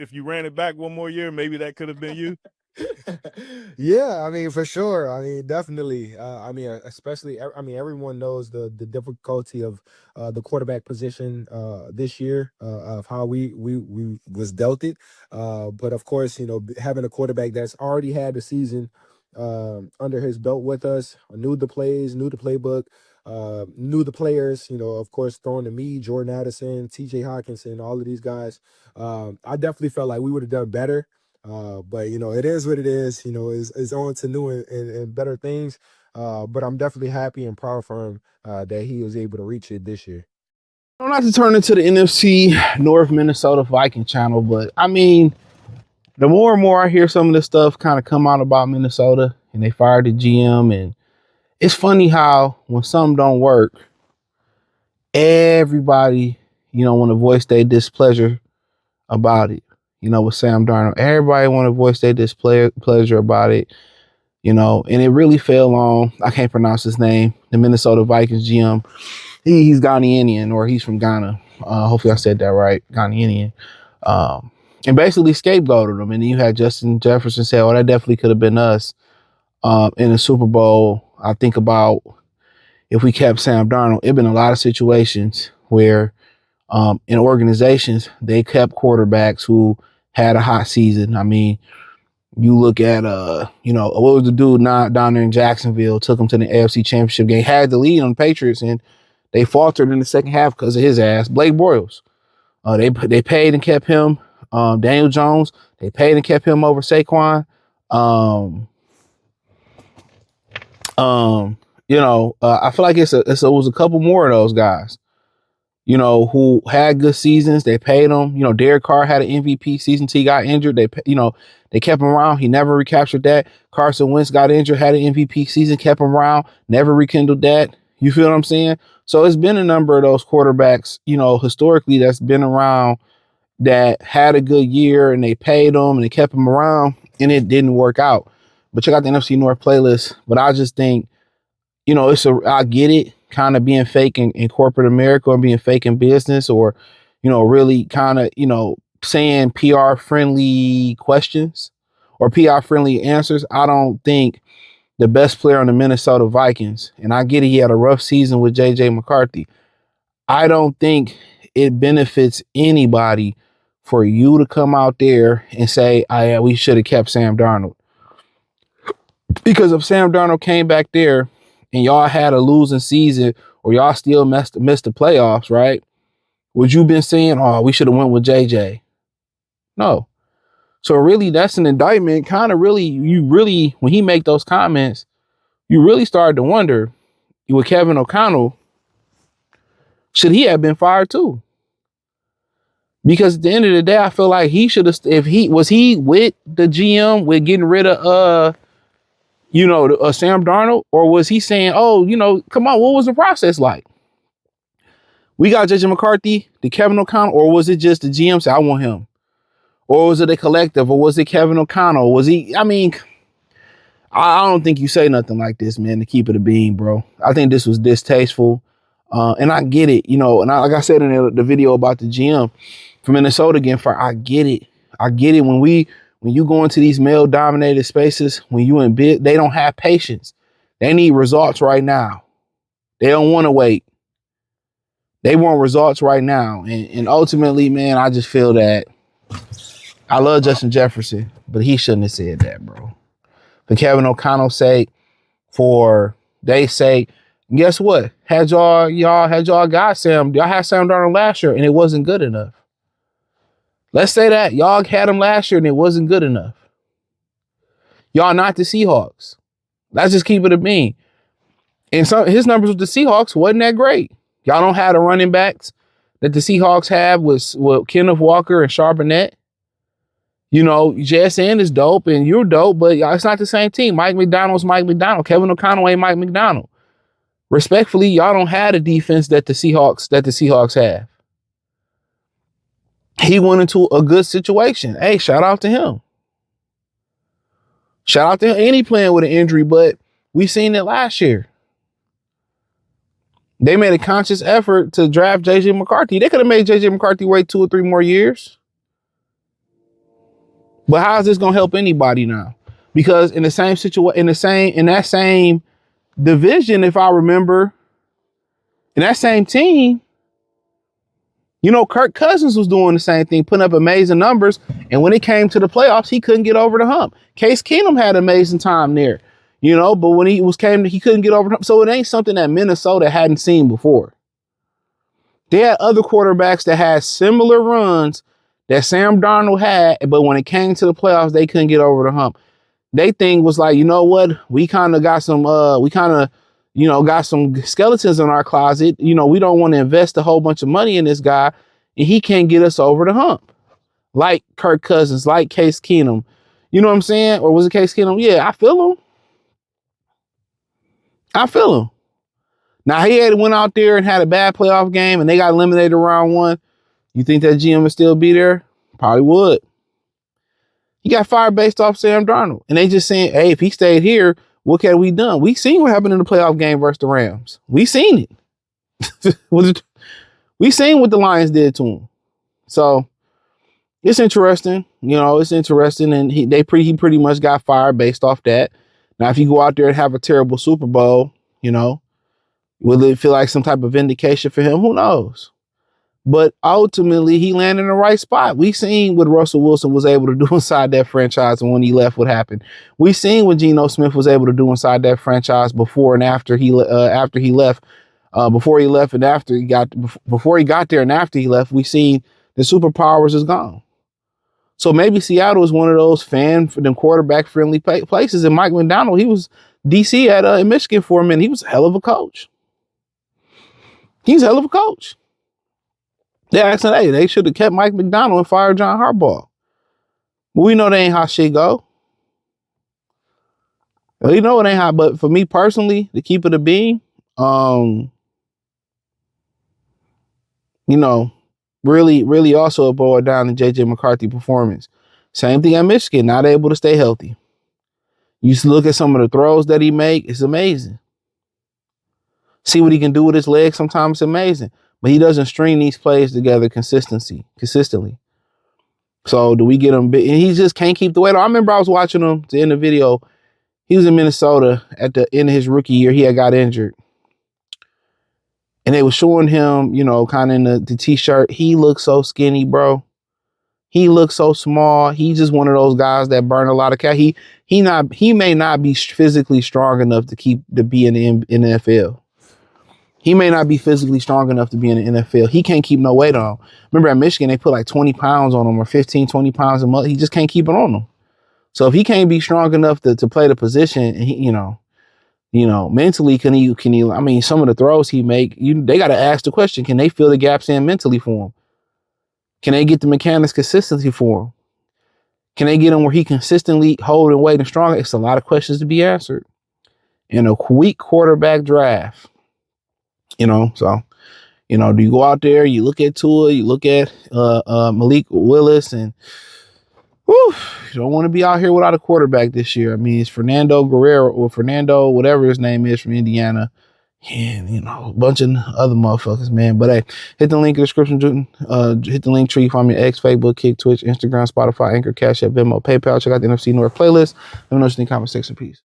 if you ran it back one more year, maybe that could have been you. Yeah, I mean, for sure. I mean, definitely. I mean, especially. I mean, everyone knows the difficulty of the quarterback position this year, of how we was dealt it. But of course, having a quarterback that's already had the season under his belt with us, knew the plays, knew the playbook, knew the players. Of course, throwing to me, Jordan Addison, T.J. Hawkinson, all of these guys. I definitely felt like we would have done better. But it is what it is. Is on to new and better things. But I'm definitely happy and proud for him that he was able to reach it this year. I'm not to turn into the NFC North Minnesota Viking channel, but I mean, the more and more I hear some of this stuff kind of come out about Minnesota, and they fired the GM, and it's funny how when something don't work, everybody, want to voice their displeasure about it. With Sam Darnold, everybody want to voice their displeasure about it. And it really fell on, I can't pronounce his name, the Minnesota Vikings GM. He's Ghanaian, or he's from Ghana. Hopefully I said that right, Ghanaian. And basically scapegoated him. And then you had Justin Jefferson say, oh, that definitely could have been us in the Super Bowl. I think about if we kept Sam Darnold, it'd been a lot of situations where in organizations, they kept quarterbacks who had a hot season. I mean, you look at, what was the dude down there in Jacksonville, took him to the AFC Championship game, had the lead on the Patriots, and they faltered in the second half because of his ass, Blake Bortles. They paid and kept him. Daniel Jones, they paid and kept him over Saquon. I feel like it was a couple more of those guys, who had good seasons. They paid him. Derek Carr had an MVP season till he got injured. They kept him around. He never recaptured that. Carson Wentz got injured, had an MVP season, kept him around, never rekindled that. You feel what I'm saying? So it's been a number of those quarterbacks, historically that's been around that had a good year and they paid them and they kept them around and it didn't work out. But check out the NFC North playlist. But I just think, I get it, kind of being fake in corporate America or being fake in business or, really kind of, saying PR friendly questions or PR friendly answers. I don't think the best player on the Minnesota Vikings, and I get it, he had a rough season with JJ McCarthy. I don't think it benefits anybody for you to come out there and say, we should have kept Sam Darnold. Because if Sam Darnold came back there and y'all had a losing season or y'all still missed the playoffs, right? Would you been saying, we should have went with JJ? No. So really, that's an indictment. Kind of really, when he make those comments, you really started to wonder, with Kevin O'Connell, should he have been fired too? Because at the end of the day, I feel like he should have, if he was with the GM with getting rid of, Sam Darnold, or was he saying, come on, what was the process like? We got JJ McCarthy, the Kevin O'Connell, or was it just the GM say, I want him? Or was it a collective, or was it Kevin O'Connell? Was he, I don't think you say nothing like this, man, to keep it a bean, bro. I think this was distasteful. And I get it, like I said in the video about the GM from Minnesota getting fired, I get it. I get it. When you go into these male dominated spaces, when you in big, they don't have patience. They need results right now. They don't want to wait. They want results right now. And ultimately, man, I just feel that I love Justin Jefferson, but he shouldn't have said that, bro. For Kevin O'Connell's sake, for they say, guess what? Had y'all got Sam, y'all had Sam Darnold last year and it wasn't good enough. Let's say that y'all had him last year and it wasn't good enough. Y'all not the Seahawks. Let's just keep it a bean. And his numbers with the Seahawks wasn't that great. Y'all don't have the running backs that the Seahawks have with Kenneth Walker and Charbonnet. JSN is dope and you're dope, but it's not the same team. Mike McDonald's Mike McDonald. Kevin O'Connell ain't Mike McDonald. Respectfully, y'all don't have the defense that the Seahawks have. He went into a good situation. Hey, shout out to him. Shout out to him. And he playing with an injury, but we seen it last year. They made a conscious effort to draft JJ McCarthy. They could have made JJ McCarthy wait 2 or 3 more years. But how is this gonna help anybody now? Because in the same situation, in that same division, if I remember, in that same team, you know, Kirk Cousins was doing the same thing, putting up amazing numbers. And when it came to the playoffs, he couldn't get over the hump. Case Keenum had an amazing time there, you know, but when he couldn't get over the hump. So it ain't something that Minnesota hadn't seen before. They had other quarterbacks that had similar runs that Sam Darnold had, but when it came to the playoffs, they couldn't get over the hump. They thing was like, you know what? We kind of got some, got some skeletons in our closet. You know, we don't want to invest a whole bunch of money in this guy, and he can't get us over the hump. Like Kirk Cousins, like Case Keenum. You know what I'm saying? Or was it Case Keenum? Yeah, I feel him. Now, he had went out there and had a bad playoff game, and they got eliminated round one. You think that GM would still be there? Probably would. He got fired based off Sam Darnold. And they just saying, hey, if he stayed here, what had we done? We seen what happened in the playoff game versus the Rams. We seen it. We seen what the Lions did to him. So it's interesting. You know, it's interesting. And he pretty much got fired based off that. Now, if you go out there and have a terrible Super Bowl, you know, will it feel like some type of vindication for him? Who knows? But ultimately, he landed in the right spot. We seen what Russell Wilson was able to do inside that franchise, and when he left, what happened. We seen what Geno Smith was able to do inside that franchise before and after he left. Before he left and after he got before he got there and after he left, we seen the superpowers is gone. So maybe Seattle is one of those quarterback friendly places. And Mike McDonald, he was DC in Michigan for a minute. He was a hell of a coach. He's a hell of a coach. They're asking, hey, they should have kept Mike McDonald and fired John Harbaugh. But we know they ain't how shit go. We know it ain't how, but for me personally, to keep it a being, you know, really also boiled down to JJ McCarthy performance. Same thing at Michigan, not able to stay healthy. You look at some of the throws that he make, it's amazing. See what he can do with his legs, sometimes it's amazing. But he doesn't string these plays together consistently. So do we get him big? And he just can't keep the weight. I remember I was watching him to end the video. He was in Minnesota at the end of his rookie year. He had got injured. And they were showing him, you know, kind of in the t-shirt. He looked so skinny, bro. He looked so small. He's just one of those guys that burn a lot of calories. He may not be physically strong enough to be in the NFL. He may not be physically strong enough to be in the NFL. He can't keep no weight on. Remember at Michigan, they put like 20 pounds on him or 15, 20 pounds a month. He just can't keep it on him. So if he can't be strong enough to play the position, and he, you know, mentally, can he, I mean, some of the throws he make, they got to ask the question, can they fill the gaps in mentally for him? Can they get the mechanics consistency for him? Can they get him where he consistently holding weight and strong? It's a lot of questions to be answered in a weak quarterback draft. You know, so, you know, do you go out there, you look at Tua, you look at Malik Willis, and you don't want to be out here without a quarterback this year. I mean, it's Fernando Guerrero or Fernando, whatever his name is, from Indiana, and, you know, a bunch of other motherfuckers, man. But hey, hit the link in the description, hit the link tree, find me X, Facebook, Kick, Twitch, Instagram, Spotify, Anchor, Cash App, Venmo, PayPal. Check out the NFC North playlist. Let me know what you think, comment section, peace.